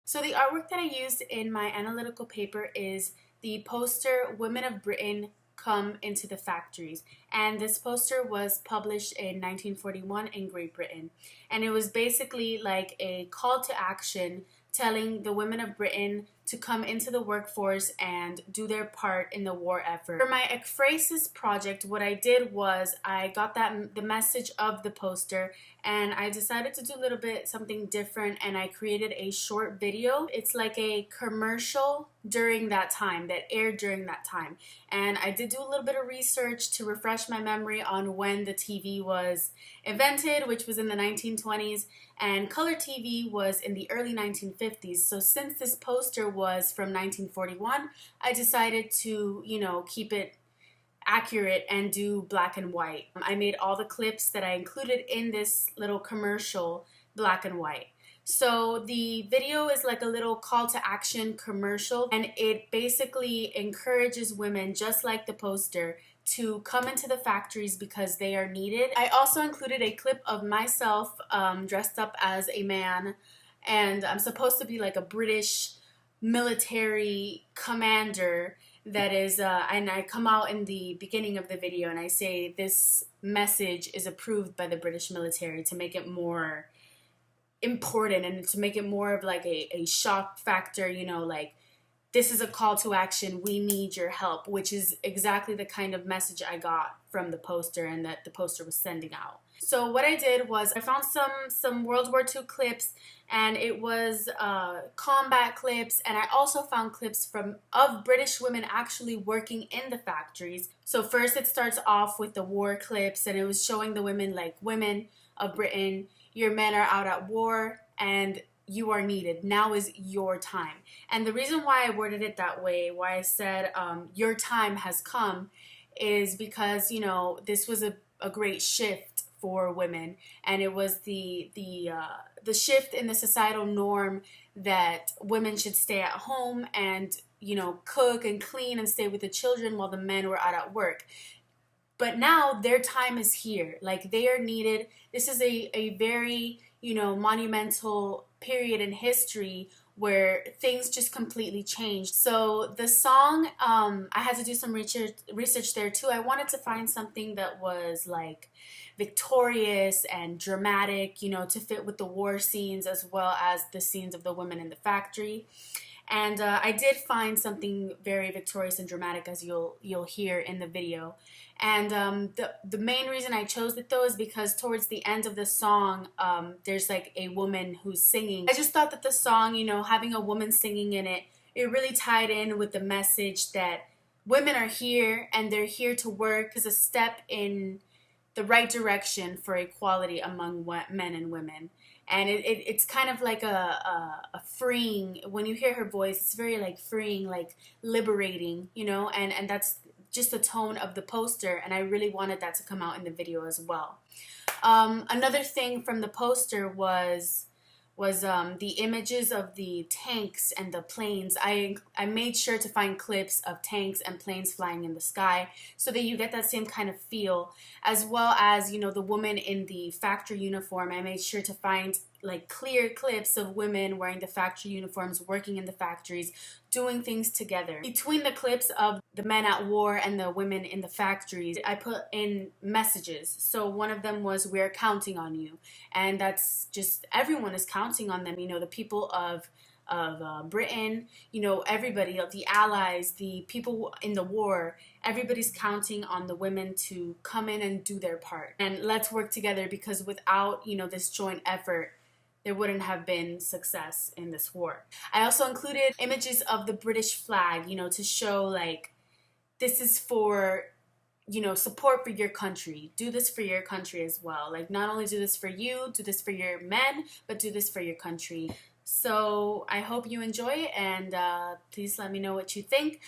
So the artwork that I used in my analytical paper is the poster Women of Britain Come into the Factories. And this poster was published in 1941 in Great Britain. And it was basically like a call to action telling the women of Britain to come into the workforce and do their part in the war effort. For my ekphrasis project, what I did was I got the message of the poster and I decided to do a little bit something different, and I created a short video. It's like a commercial during that time, that aired during that time. And I did do a little bit of research to refresh my memory on when the TV was invented, which was in the 1920s, and color TV was in the early 1950s. So since this poster was from 1941, I decided to, keep it accurate and do black and white. I made all the clips that I included in this little commercial black and white. So the video is like a little call to action commercial, and it basically encourages women, just like the poster, to come into the factories because they are needed. I also included a clip of myself dressed up as a man, and I'm supposed to be like a British military commander that is, and I come out in the beginning of the video and I say this message is approved by the British military, to make it more important and to make it more of like a shock factor, like this is a call to action, we need your help, which is exactly the kind of message I got from the poster and that the poster was sending out. So what I did was I found some World War II clips, and it was combat clips, and I also found clips of British women actually working in the factories. So first it starts off with the war clips, and it was showing the women, like, women of Britain, your men are out at war and you are needed. Now is your time. And the reason why I worded it that way, why I said your time has come, is because, this was a great shift for women, and it was the shift in the societal norm that women should stay at home and, cook and clean and stay with the children while the men were out at work. But now their time is here. Like, they are needed. This is a very, monumental period in history where things just completely changed. So the song, I had to do some research there too. I wanted to find something that was like victorious and dramatic, to fit with the war scenes as well as the scenes of the women in the factory. And I did find something very victorious and dramatic, as you'll hear in the video. And the main reason I chose it though is because towards the end of the song, there's like a woman who's singing. I just thought that the song, having a woman singing in it, it really tied in with the message that women are here and they're here to work, is a step in the right direction for equality among men and women. And it's kind of like a freeing, when you hear her voice, it's very like freeing, like liberating, and that's just the tone of the poster, and I really wanted that to come out in the video as well. Another thing from the poster was the images of the tanks and the planes. I made sure to find clips of tanks and planes flying in the sky so that you get that same kind of feel, as well as, the woman in the factory uniform. I made sure to find like clear clips of women wearing the factory uniforms, working in the factories, doing things together. Between the clips of the men at war and the women in the factories, I put in messages. So one of them was, we're counting on you. And that's just, everyone is counting on them. The people of Britain, everybody, the allies, the people in the war, everybody's counting on the women to come in and do their part. And let's work together, because without, this joint effort, there wouldn't have been success in this war. I also included images of the British flag, to show like, this is for, support for your country. Do this for your country as well. Like, not only do this for you, do this for your men, but do this for your country. So I hope you enjoy it, and please let me know what you think.